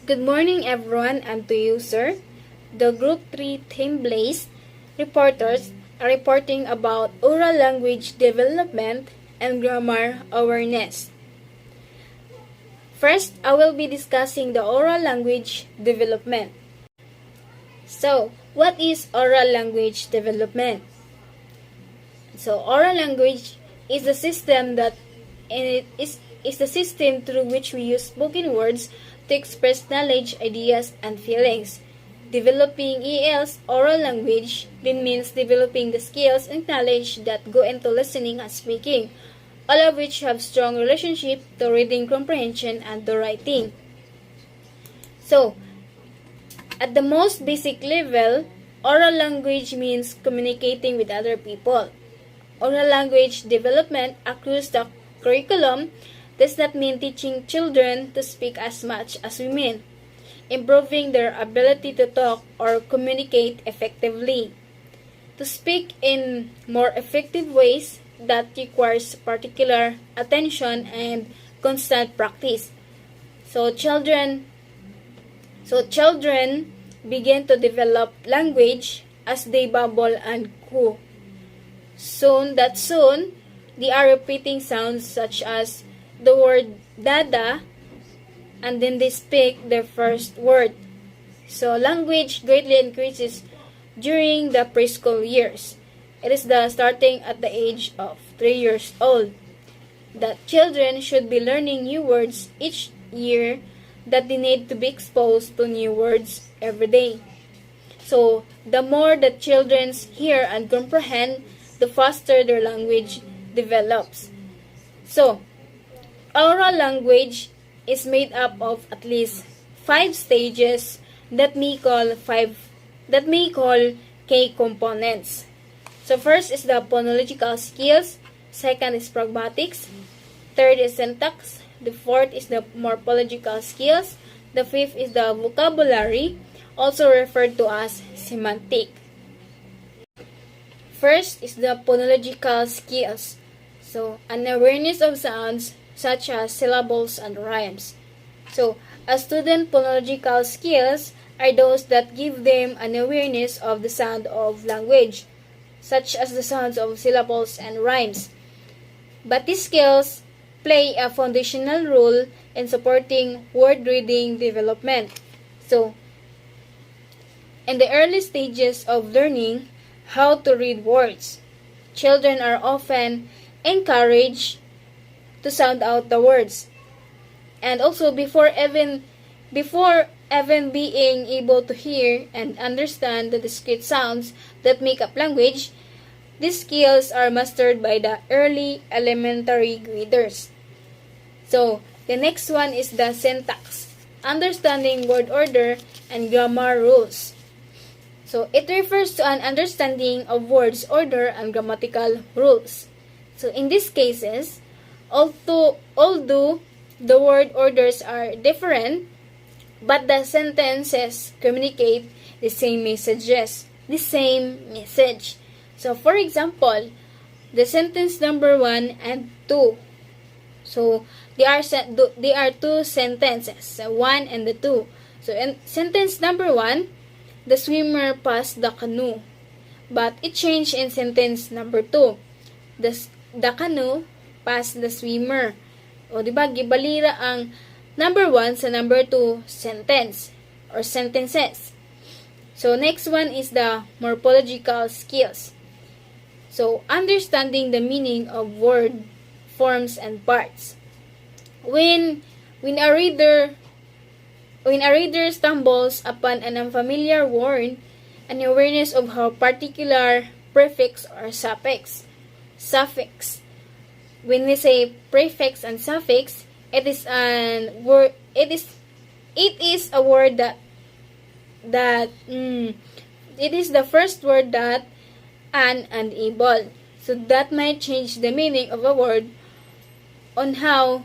Good morning, everyone, and to you, sir. The Group 3 Team Blaze reporters are reporting about oral language development and grammar awareness. First, I will be discussing the oral language development. So, what is oral language development? So, oral language is the system is the system through which we use spoken words to express knowledge, ideas, and feelings. Developing EL's oral language then means developing the skills and knowledge that go into listening and speaking, all of which have strong relationship to reading comprehension and to writing. So, at the most basic level, oral language means communicating with other people. Oral language development across the curriculum does not mean teaching children to speak as much as we mean, improving their ability to talk or communicate effectively. To speak in more effective ways that requires particular attention and constant practice. So children begin to develop language as they babble and coo. Soon, they are repeating sounds such as the word dada, and then they speak their first word. So language greatly increases during the preschool years. It is the starting at the age of 3 years old that children should be learning new words each year, that they need to be exposed to new words every day. So the more that children hear and comprehend, the faster their language develops. So, oral language is made up of at least 5 stages that we call K components. So first is the phonological skills, second is pragmatics, third is syntax, the fourth is the morphological skills, the fifth is the vocabulary, also referred to as semantic. First is the phonological skills. So, an awareness of sounds such as syllables and rhymes. So, a student phonological skills are those that give them an awareness of the sound of language, such as the sounds of syllables and rhymes. But these skills play a foundational role in supporting word reading development. So, in the early stages of learning how to read words, children are often encouraged to sound out the words. And also before even being able to hear and understand the discrete sounds that make up language, these skills are mastered by the early elementary graders. So, the next one is the syntax, understanding word order and grammar rules. So, it refers to an understanding of words order and grammatical rules. So, in these cases, although the word orders are different, but the sentences communicate the same message. So, for example, the sentence number 1 and 2. So, they are two sentences, 1 and the 2. So, in sentence number 1, the swimmer passed the canoe. But it changed in sentence number 2. The canoe passed the swimmer. O, diba, gibalira ang number 1 sa number 2 sentence or sentences. So, next one is the morphological skills. So, understanding the meaning of word forms and parts. When a reader stumbles upon an unfamiliar word, an awareness of how particular prefix or suffix. When we say prefix and suffix, it is a word that it is the first word that unable. So that might change the meaning of a word on how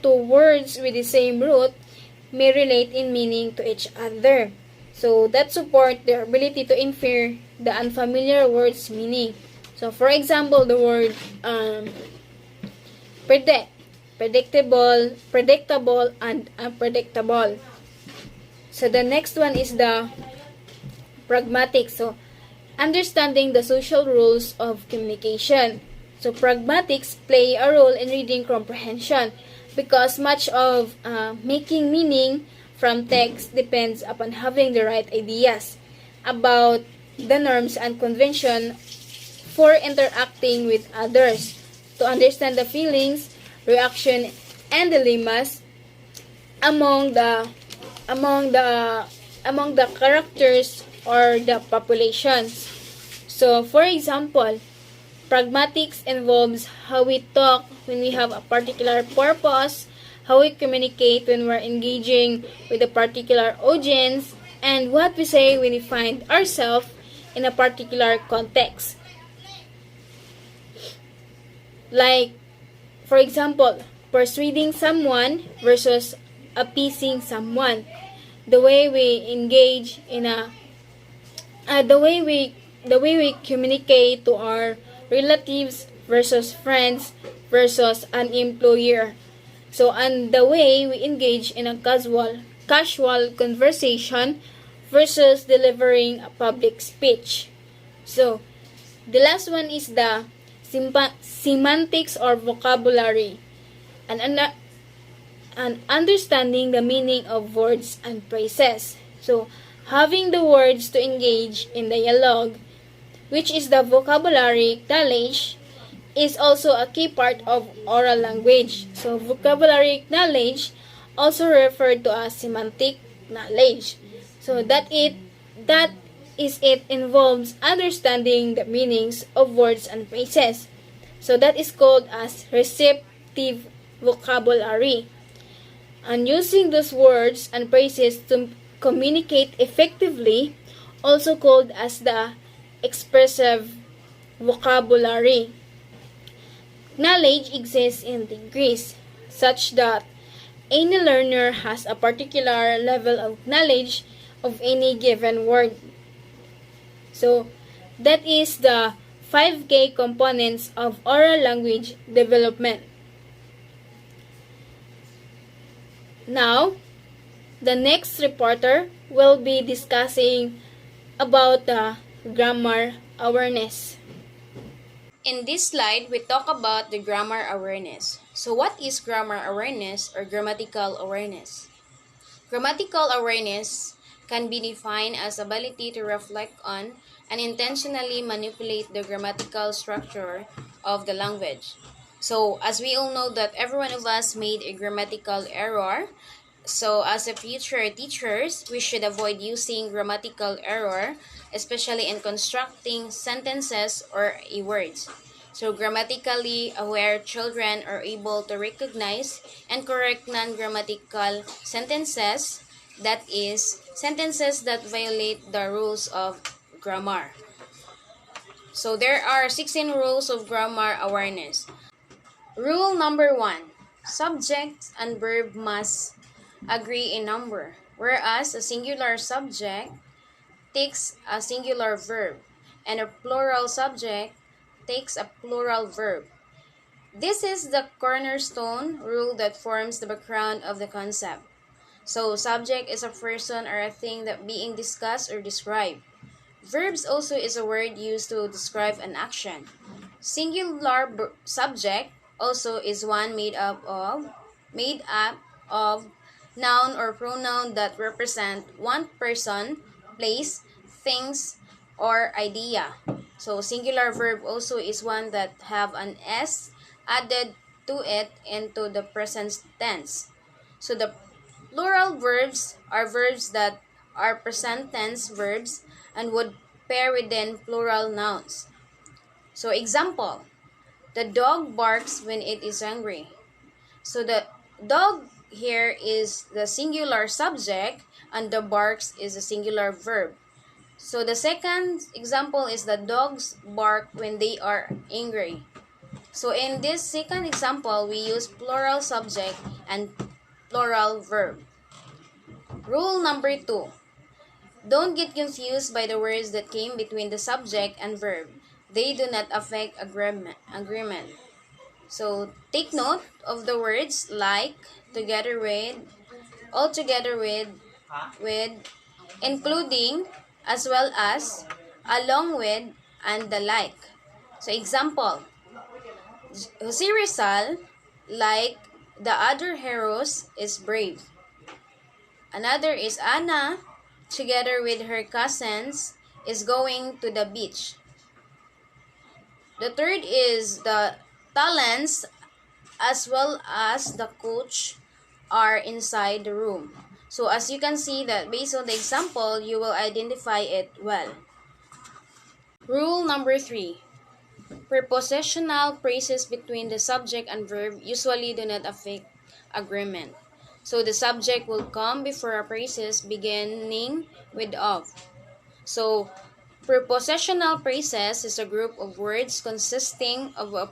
two words with the same root may relate in meaning to each other. So that support their ability to infer the unfamiliar word's meaning. So for example, the word predict. predictable, and unpredictable. So the next one is the pragmatic. So understanding the social rules of communication. So pragmatics play a role in reading comprehension because much of making meaning from text depends upon having the right ideas about the norms and convention for interacting with others. To understand the feelings, reaction, and dilemmas among the among the among the characters or the populations. So, for example, pragmatics involves how we talk when we have a particular purpose, how we communicate when we're engaging with a particular audience, and what we say when we find ourselves in a particular context. Like, for example, persuading someone versus appeasing someone. The way we engage in a the way we communicate to our relatives versus friends versus an employer. So, and the way we engage in a casual conversation versus delivering a public speech. So, the last one is the semantics or vocabulary, and understanding the meaning of words and phrases. So, having the words to engage in dialogue, which is the vocabulary knowledge, is also a key part of oral language. So, vocabulary knowledge also referred to as semantic knowledge. So, it involves understanding the meanings of words and phrases. So, that is called as receptive vocabulary. And using those words and phrases to communicate effectively, also called as the expressive vocabulary. Knowledge exists in degrees, such that any learner has a particular level of knowledge of any given word. So, that is the 5 key components of oral language development. Now, the next reporter will be discussing about the grammar awareness. In this slide, we talk about the grammar awareness. So what is grammar awareness or grammatical awareness? Grammatical awareness can be defined as ability to reflect on and intentionally manipulate the grammatical structure of the language. So as we all know that every one of us made a grammatical error, so as a future teachers, we should avoid using grammatical error, especially in constructing sentences or words. So grammatically aware children are able to recognize and correct non-grammatical sentences, that is, sentences that violate the rules of grammar. So there are 16 rules of grammar awareness. Rule number 1. Subject and verb must agree in number, whereas a singular subject takes a singular verb and a plural subject takes a plural verb. This is the cornerstone rule that forms the background of the concept. So, subject is a person or a thing that being discussed or described. Verbs also is a word used to describe an action. Singular subject also is one made up of noun or pronoun that represent one person, place, things, or idea. So singular verb also is one that have an s added to it into the present tense. So the plural verbs are verbs that are present tense verbs and would pair within plural nouns. So example, the dog barks when it is angry. So the dog here is the singular subject and the barks is a singular verb. So the second example is the dogs bark when they are angry. So in this second example, we use plural subject and plural verb. Rule number 2. Don't get confused by the words that came between the subject and verb. They do not affect agreement. So take note of the words like, together with, all together with, including, as well as, along with, and the like. So example, Jose Rizal, like the other heroes, is brave. Another is Anna, together with her cousins, is going to the beach. The third is the talents as well as the coach are inside the room. So as you can see that based on the example, you will identify it well. Rule number 3. Prepositional phrases between the subject and verb usually do not affect agreement. So the subject will come before a phrases beginning with of. So prepositional phrases is a group of words consisting of a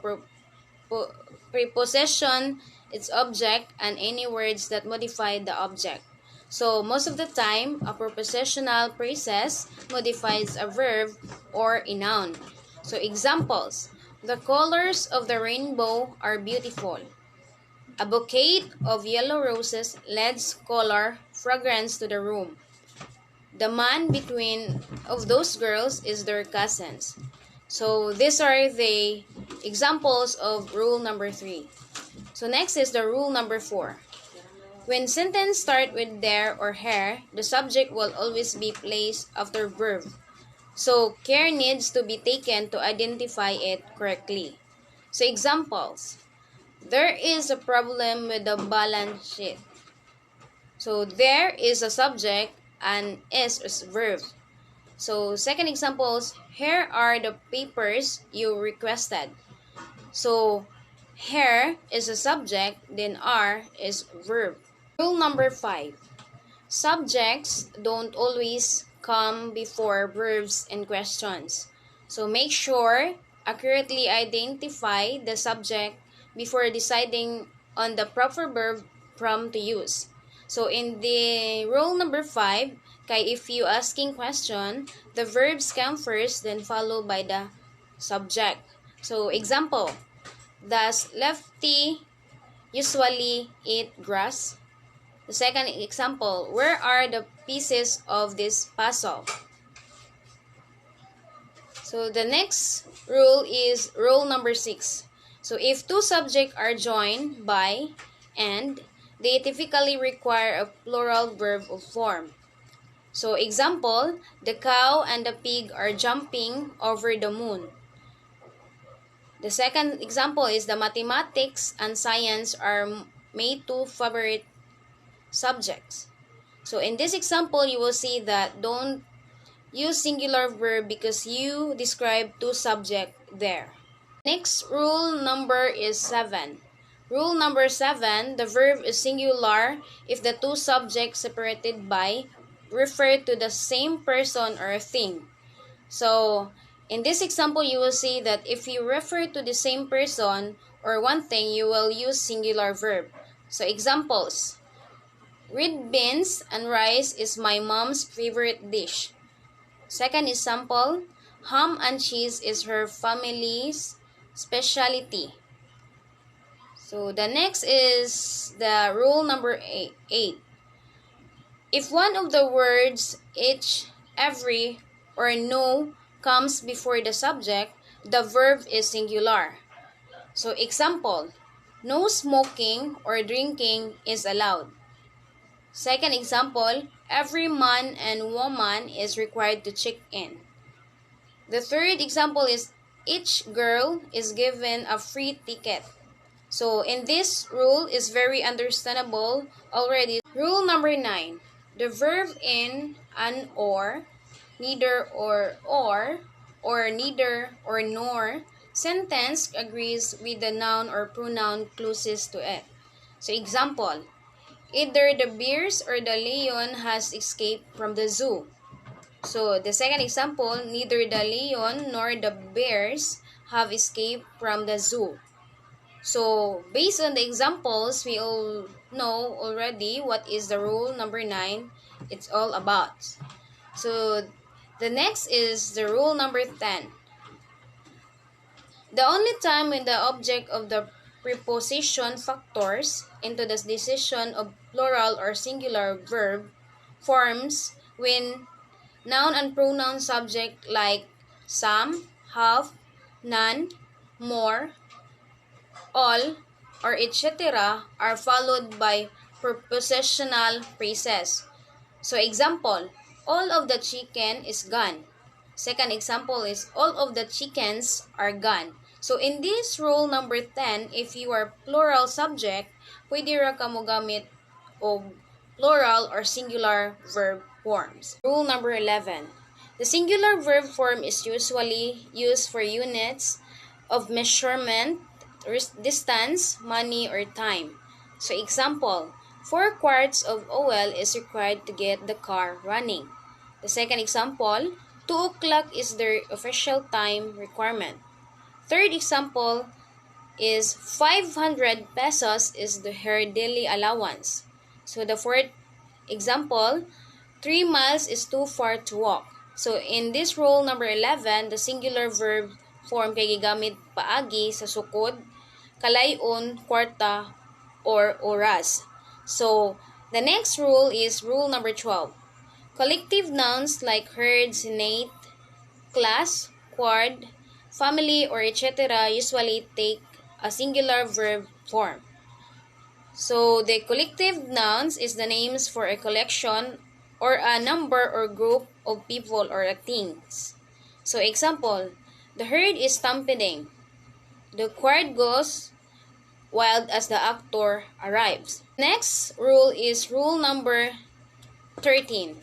preposition, its object, and any words that modify the object. So most of the time, a prepositional phrases modifies a verb or a noun. So examples, the colors of the rainbow are beautiful. A bouquet of yellow roses lends color, fragrance to the room. The man between of those girls is their cousins. So these are the examples of rule number 3. So next is the rule number 4. When sentence start with their or her, the subject will always be placed after verb. So care needs to be taken to identify it correctly. So examples, there is a problem with the balance sheet. So there is a subject and is verb. So second examples, here are the papers you requested. So here is a subject, then are is verb. Rule number 5. Subjects don't always come before verbs and questions. So make sure accurately identify the subject before deciding on the proper verb from to use. So in the rule number 5, if you asking question, the verbs come first, then followed by the subject. So example, does Lefty usually eat grass? The second example, where are the pieces of this puzzle? So the next rule is rule number 6. So if two subjects are joined by and, they typically require a plural verb of form. So example, the cow and the pig are jumping over the moon. The second example is the mathematics and science are made two favorite subjects. So in this example, you will see that don't use singular verb because you describe two subjects there. Next rule number is 7. Rule number 7, the verb is singular if the two subjects separated by refer to the same person or thing. So in this example, you will see that if you refer to the same person or one thing, you will use singular verb. So examples, red beans and rice is my mom's favorite dish. Second example, ham and cheese is her family's specialty. So the next is the rule number 8. If one of the words each, every, or no comes before the subject, the verb is singular. So example, no smoking or drinking is allowed. Second example, every man and woman is required to check in. The third example is each girl is given a free ticket. So in this rule is very understandable already. Rule number 9. The verb in an or, neither or neither or nor sentence agrees with the noun or pronoun closest to it. So example, either the bears or the lion has escaped from the zoo. So the second example, neither the lion nor the bears have escaped from the zoo. So based on the examples, we all know already what is the rule number 9 it's all about. So the next is the rule number 10. The only time when the object of the preposition factors into the decision of plural or singular verb forms when noun and pronoun subject like some, half, none, more, all, or etc. are followed by prepositional phrases. So example, all of the chicken is gone. Second example is all of the chickens are gone. So in this rule number 10, if you are plural subject, pwede ra ka mo gamit og plural or singular verb forms. Rule number 11. The singular verb form is usually used for units of measurement, distance, money, or time. So example, 4 quarts of oil is required to get the car running. The second example, 2 o'clock is the official time requirement. Third example is 500 pesos is her daily allowance. So the fourth example, 3 miles is too far to walk. So in this rule number 11, the singular verb form kay gigamit paagi sa sukod, kalayon, kwarta, or oras. So the next rule is rule number 12. Collective nouns like herd, senate, class, quad, family, or etc. usually take a singular verb form. So the collective nouns is the names for a collection or a number or group of people or things. So example, the herd is stampeding. The crowd goes wild as the actor arrives. Next rule is rule number 13.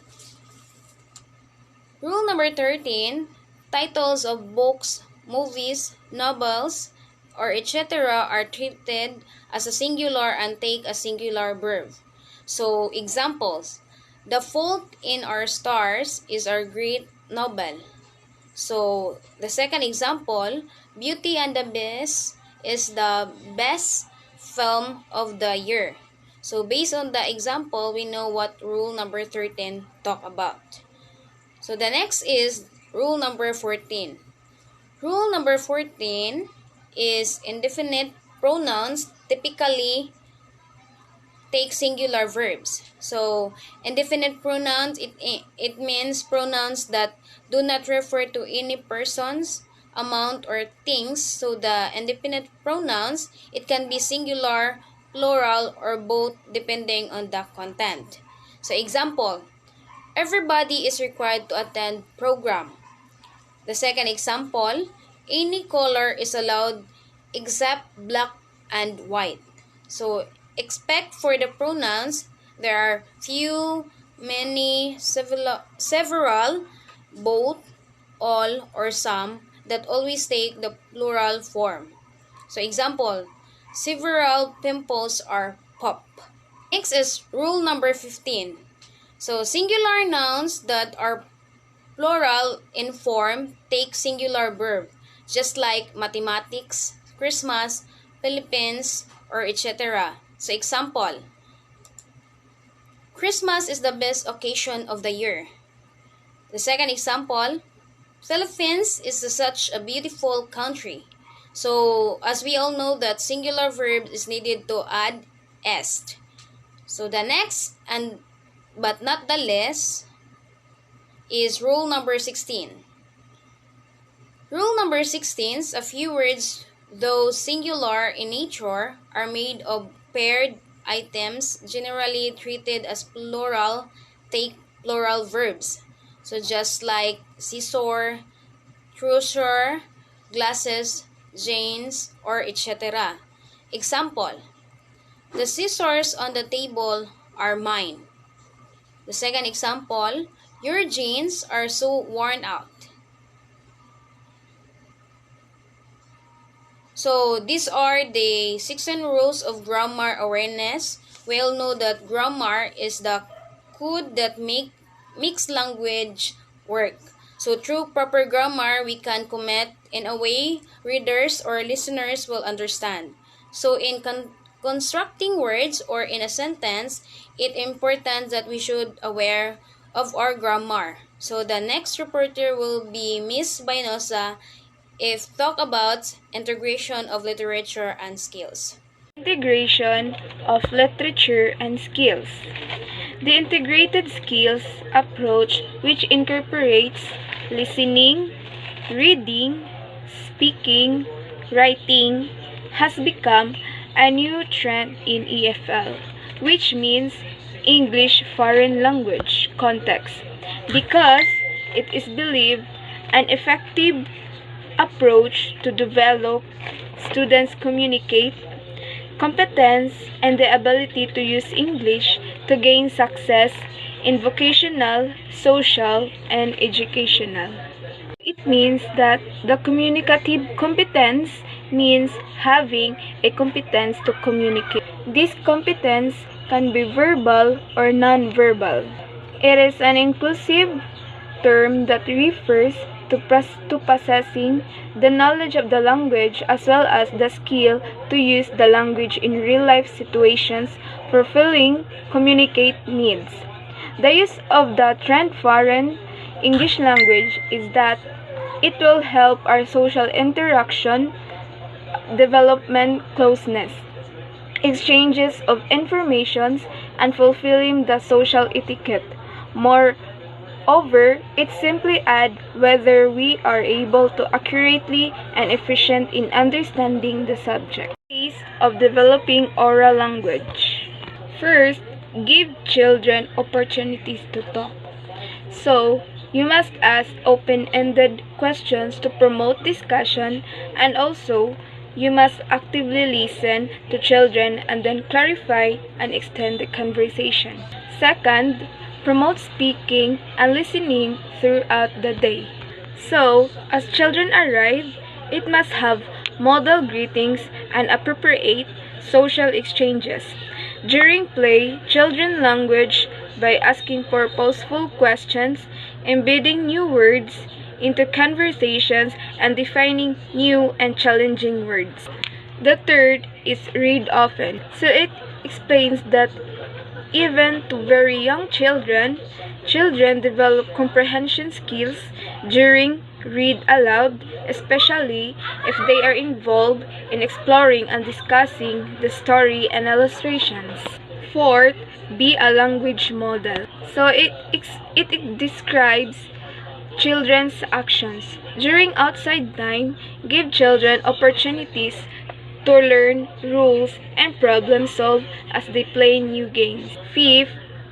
Rule number 13, titles of books, movies, novels, or etc. are treated as a singular and take a singular verb. So, examples. The Fault in Our Stars is our great novel. So, the second example, Beauty and the Beast is the best film of the year. So, based on the example, we know what rule number 13 talk about. So, the next is rule number 14. Rule number 14 is indefinite pronouns typically take singular verbs. So, indefinite pronouns, it means pronouns that do not refer to any persons, amount, or things. So, the indefinite pronouns, it can be singular, plural, or both depending on the content. So, example, everybody is required to attend program. The second example, any color is allowed except black and white. So, expect for the pronouns, there are few, many, several, both, all, or some that always take the plural form. So, example, several pimples are pop. Next is rule number 15. So, singular nouns that are plural in form take singular verb, just like mathematics, Christmas, Philippines, or etc. So example, Christmas is the best occasion of the year. The second example, Philippines is such a beautiful country. So as we all know that singular verb is needed to add est. So the next and but not the least is rule number 16. Rule number 16, a few words, though singular in nature, are made of paired items generally treated as plural, take plural verbs. So just like scissor, trouser, glasses, jeans, or etc. Example, the scissors on the table are mine. The second example, your jeans are so worn out. So these are the 16 rules of grammar awareness. We all know that grammar is the code that makes language work. So through proper grammar, we can comment in a way readers or listeners will understand. So in constructing words or in a sentence, it's important that we should aware of our grammar. So the next reporter will be Miss Bainosa if talk about integration of literature and skills. Integration of literature and skills. The integrated skills approach, which incorporates listening, reading, speaking, writing, has become a new trend in EFL, which means English Foreign Language context, because it is believed an effective approach to develop students' communicate competence and the ability to use English to gain success in vocational, social, and educational. It means that the communicative competence means having a competence to communicate. This competence can be verbal or non-verbal. It is an inclusive term that refers to possessing the knowledge of the language as well as the skill to use the language in real-life situations fulfilling communicate needs. The use of the trend foreign English language is that it will help our social interaction, development, closeness, exchanges of information, and fulfilling the social etiquette. Moreover, it simply adds whether we are able to accurately and efficient in understanding the subject. Ways of developing oral language. First, give children opportunities to talk. So, you must ask open-ended questions to promote discussion, and also you must actively listen to children and then clarify and extend the conversation. Second, promote speaking and listening throughout the day. So, as children arrive, it must have model greetings and appropriate social exchanges. During play, children language by asking purposeful questions, embedding new words into conversations, and defining new and challenging words. The third is read often. So it explains that even to very young children, children develop comprehension skills during read aloud, especially if they are involved in exploring and discussing the story and illustrations. Fourth, be a language model. So it describes children's actions. During outside time, give children opportunities to learn rules and problem solve as they play new games. Fifth,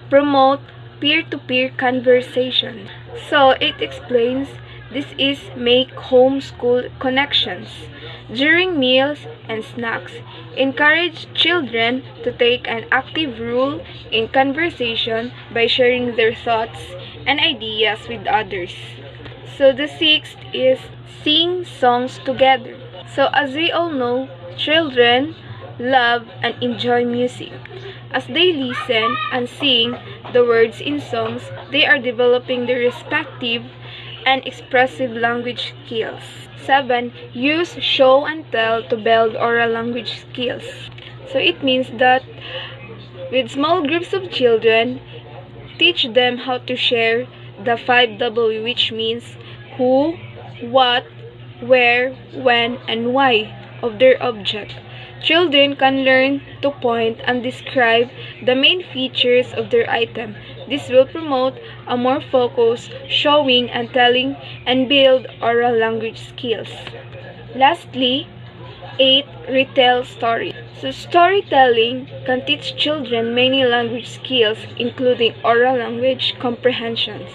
promote peer-to-peer conversation. So it explains this is make homeschool connections. During meals and snacks, encourage children to take an active role in conversation by sharing their thoughts and ideas with others. So the sixth is sing songs together. So as we all know, children love and enjoy music. As they listen and sing the words in songs, they are developing their respective and expressive language skills. 7. Use show and tell to build oral language skills. So it means that with small groups of children, teach them how to share the 5W, which means who, what, where, when, and why of their object. Children can learn to point and describe the main features of their item. This will promote a more focused showing and telling and build oral language skills. Lastly, 8. Retell story. So storytelling can teach children many language skills including oral language comprehensions.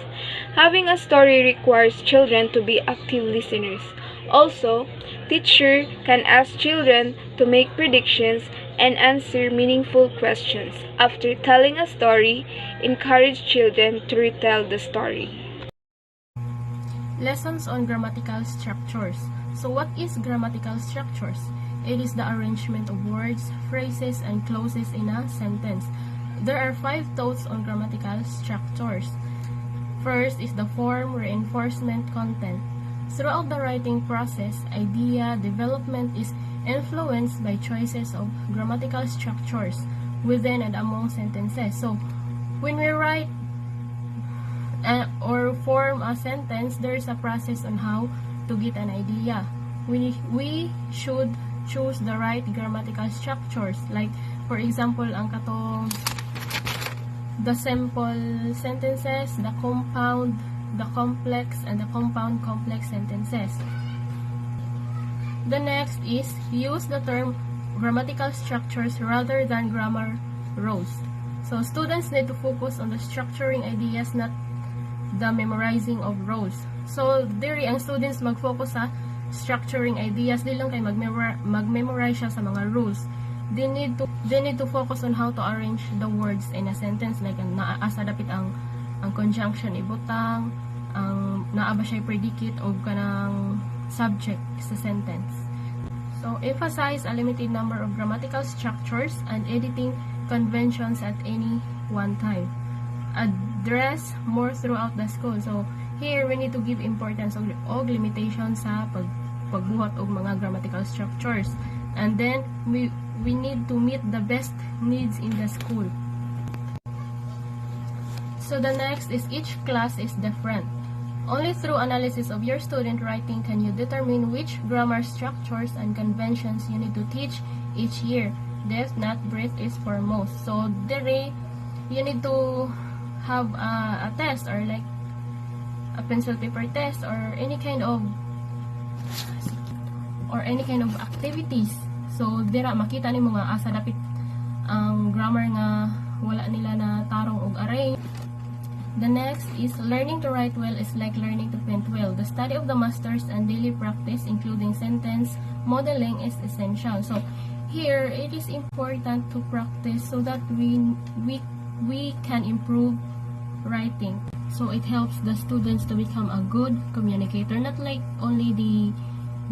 Having a story requires children to be active listeners. Also, teacher can ask children to make predictions and answer meaningful questions. After telling a story, encourage children to retell the story. Lessons on grammatical structures. So what is grammatical structures? It is the arrangement of words, phrases, and clauses in a sentence. There are 5 thoughts on grammatical structures. First is the form, reinforcement, content. Throughout the writing process, idea development is influenced by choices of grammatical structures within and among sentences. So, when we write or form a sentence, there is a process on how to get an idea. we should choose the right grammatical structures. Like, for example, ang katong the simple sentences, the compound, the complex, and the compound complex sentences. The next is use the term grammatical structures rather than grammar rules. So students need to focus on the structuring ideas, not the memorizing of rules. So diri ang students mag-focus sa structuring ideas, di lang kay mag-memorize siya sa mga rules. They need to focus on how to arrange the words in a sentence, like naasa dapit ang conjunction ibutang, ang naa ba siya predicate o kanang subject sa sentence. So emphasize a limited number of grammatical structures and editing conventions at any one time. Address more throughout the school. So here we need to give importance og limitations sa pagbuhat og mga grammatical structures. And then we need to meet the best needs in the school. So the next is each class is different. Only through analysis of your student writing can you determine which grammar structures and conventions you need to teach each year. Depth, not breadth is foremost. So there you need to have a test, or like a pencil paper test, or any kind of activities. So dira makita nimo nga asa dapit ang grammar nga wala nila na tarong og array. The next is learning to write well is like learning to paint well. The study of the masters and daily practice, including sentence modeling, is essential. So here it is important to practice so that we can improve writing. So it helps the students to become a good communicator, not like only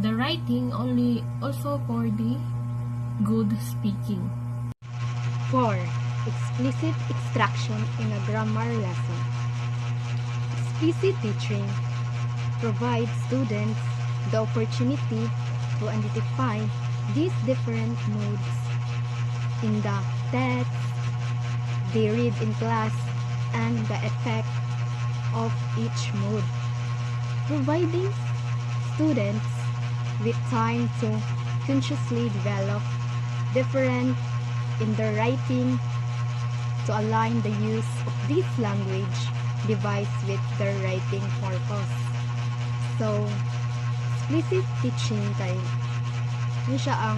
the writing, only also for the good speaking. 4. Explicit instruction in a grammar lesson. Explicit teaching provides students the opportunity to identify these different modes in the text they read in class and the effect of each mode, providing students with time to consciously develop different in their writing to align the use of this language device with their writing purpose. So, explicit teaching kay yun siya ang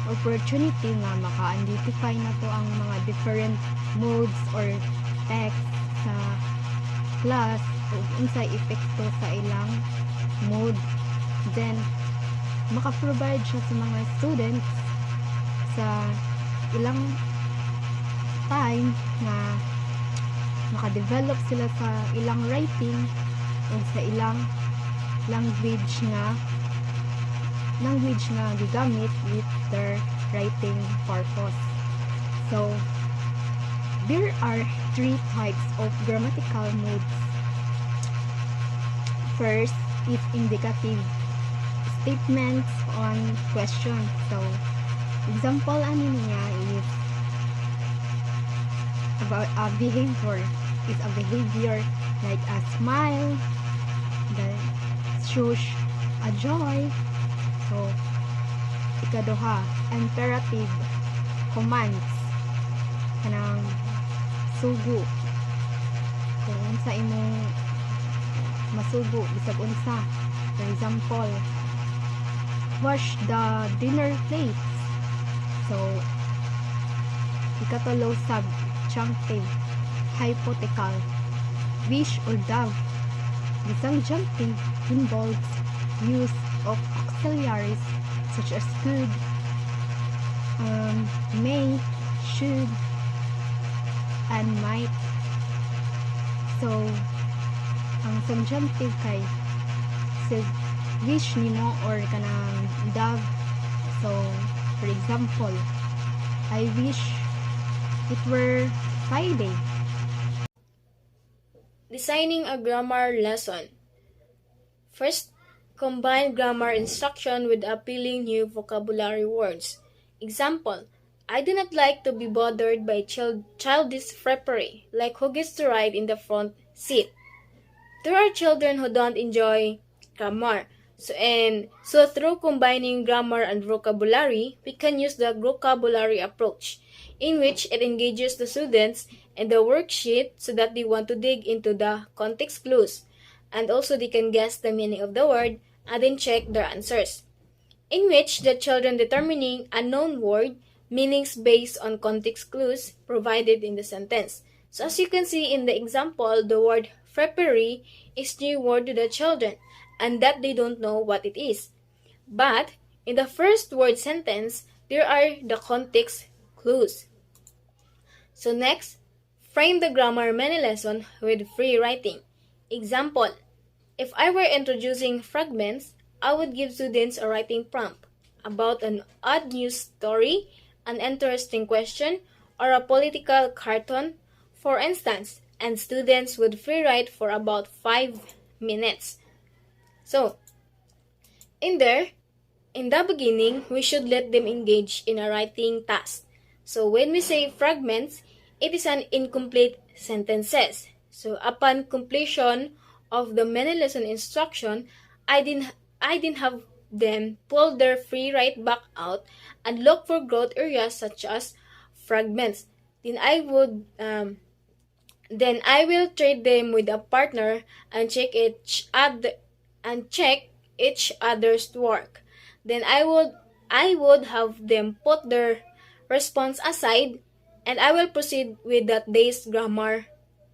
opportunity nga maka-identify na to ang mga different modes or text sa class o unsay epekto sa ilang mode. Then, maka-provide siya sa mga students sa ilang time na maka-develop sila sa ilang writing o sa ilang language nga gigamit with their writing purpose. So, there are 3 types of grammatical modes. First is indicative statements on question. So, example ano niya is about a behavior. Is a behavior like a smile, then shows a joy. So, ikaduha, imperative commands kanang sugo. Kung unsa imong masugo bisag unsa. For example, wash the dinner plates. So, ikatulo subjunctive, hypothetical, wish or doubt. The subjunctive involves use of auxiliaries such as could, may, should, and might. So, ang subjunctive kay wish nimo or kanang doubt. So, for example, I wish it were Friday. Designing a grammar lesson. First, combine grammar instruction with appealing new vocabulary words. Example, I do not like to be bothered by childish frippery, like who gets to ride in the front seat. There are children who don't enjoy grammar, So through combining grammar and vocabulary, we can use the vocabulary approach, in which it engages the students in the worksheet so that they want to dig into the context clues, and also they can guess the meaning of the word and then check their answers, in which the children determining a known word meanings based on context clues provided in the sentence. So as you can see in the example, the word frippery is new word to the children and that they don't know what it is. But in the first word sentence, there are the context clues. So next, frame the grammar mini lesson with free writing. Example, if I were introducing fragments, I would give students a writing prompt about an odd news story, an interesting question, or a political cartoon, for instance, and students would free write for about 5 minutes. So, in the beginning, we should let them engage in a writing task. So when we say fragments, it is an incomplete sentences. So upon completion of the mini lesson instruction, I didn't have them pull their free write back out and look for growth areas such as fragments. Then I will trade them with a partner and check each other's work. Then I would have them put their response aside and I will proceed with that day's grammar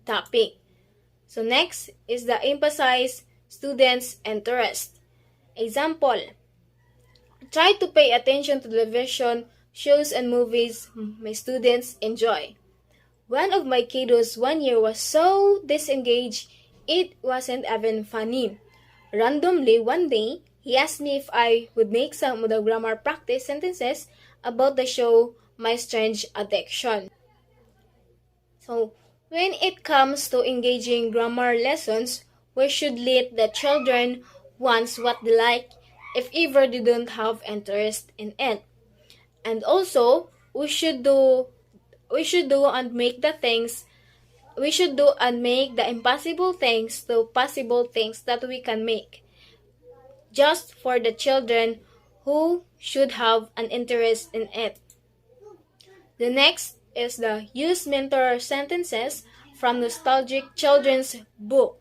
topic. So next is the emphasize students' interest. Example, try to pay attention to television shows and movies my students enjoy. One of my kiddos 1 year was so disengaged it wasn't even funny. Randomly one day, he asked me if I would make some of the grammar practice sentences about the show My Strange Addiction. So, when it comes to engaging grammar lessons, we should let the children want what they like if ever they don't have interest in it. And also, we should do and make the impossible things to possible things that we can make, just for the children who should have an interest in it. The next is the use mentor sentences from nostalgic children's book.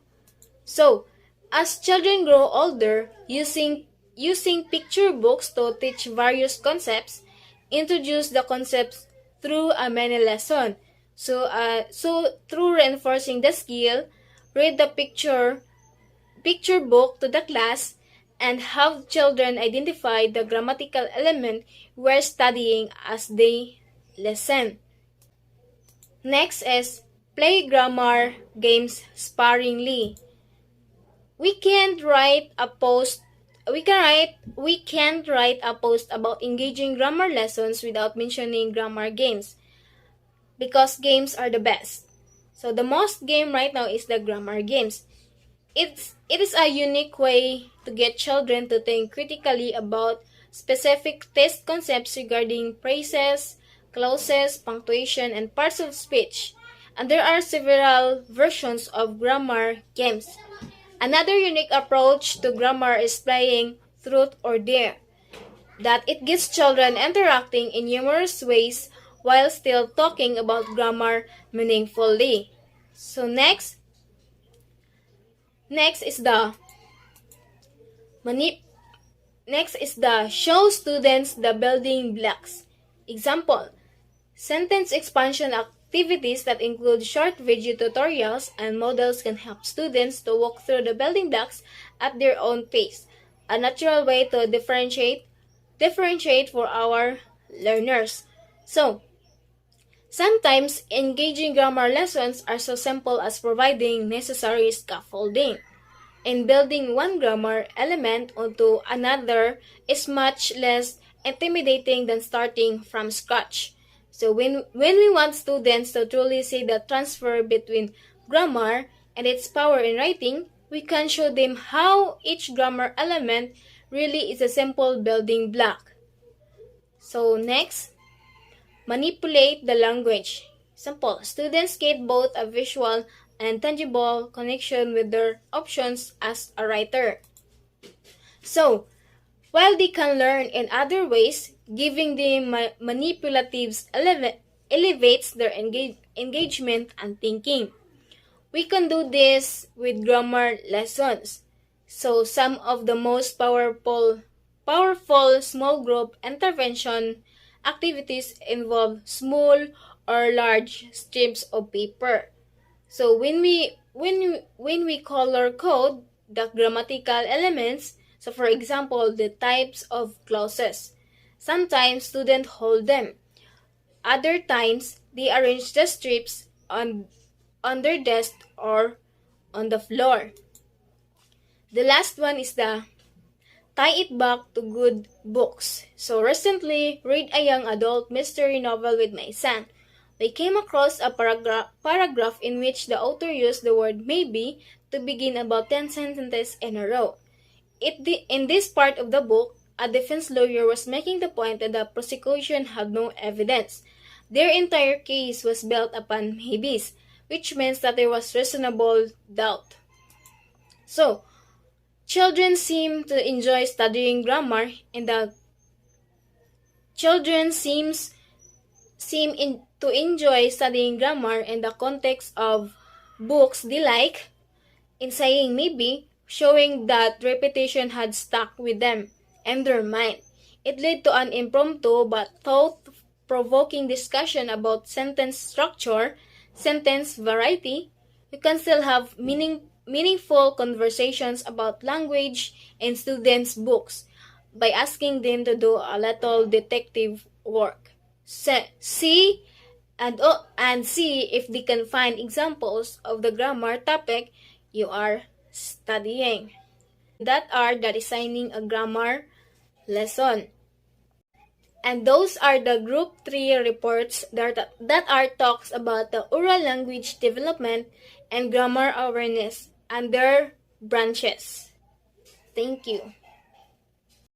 So, as children grow older, using picture books to teach various concepts, introduce the concepts through a mini lesson. So through reinforcing the skill, read the picture book to the class and have children identify the grammatical element we're studying as they listen. Next is play grammar games sparingly. We can't write a post about engaging grammar lessons without mentioning grammar games, because games are the best. So the most game right now is the grammar games. It is a unique way to get children to think critically about specific test concepts regarding phrases, clauses, punctuation, and parts of speech. And there are several versions of grammar games. Another unique approach to grammar is playing truth or dare, that it gets children interacting in numerous ways while still talking about grammar meaningfully. So next is the show students the building blocks. Example, sentence expansion activities that include short video tutorials and models can help students to walk through the building blocks at their own pace, a natural way to differentiate for our learners. So, sometimes engaging grammar lessons are so simple as providing necessary scaffolding. And building one grammar element onto another is much less intimidating than starting from scratch. So when we want students to truly see the transfer between grammar and its power in writing, we can show them how each grammar element really is a simple building block. So next, manipulate the language. Simple. Students get both a visual and tangible connection with their options as a writer. So, while they can learn in other ways, giving them manipulatives elevates their engagement and thinking. We can do this with grammar lessons. So some of the most powerful small group intervention activities involve small or large strips of paper. So when we color code the grammatical elements, so for example, the types of clauses, sometimes students hold them. Other times, they arrange the strips on their desk or on the floor. The last one is the tie it back to good books. So recently, read a young adult mystery novel with my son. We came across a paragraph in which the author used the word maybe to begin about 10 sentences in a row. In this part of the book, a defense lawyer was making the point that the prosecution had no evidence. Their entire case was built upon maybes, which means that there was reasonable doubt. So, children seem to enjoy studying grammar, and the children to enjoy studying grammar in the context of books they like, in saying maybe, showing that repetition had stuck with them and their mind. It led to an impromptu but thought-provoking discussion about sentence structure, sentence variety. You can still have meaningful conversations about language in students' books by asking them to do a little detective work. See if they can find examples of the grammar topic you are studying. That are the designing a grammar lesson. And those are the group 3 reports that are talks about the oral language development and grammar awareness and their branches. Thank you.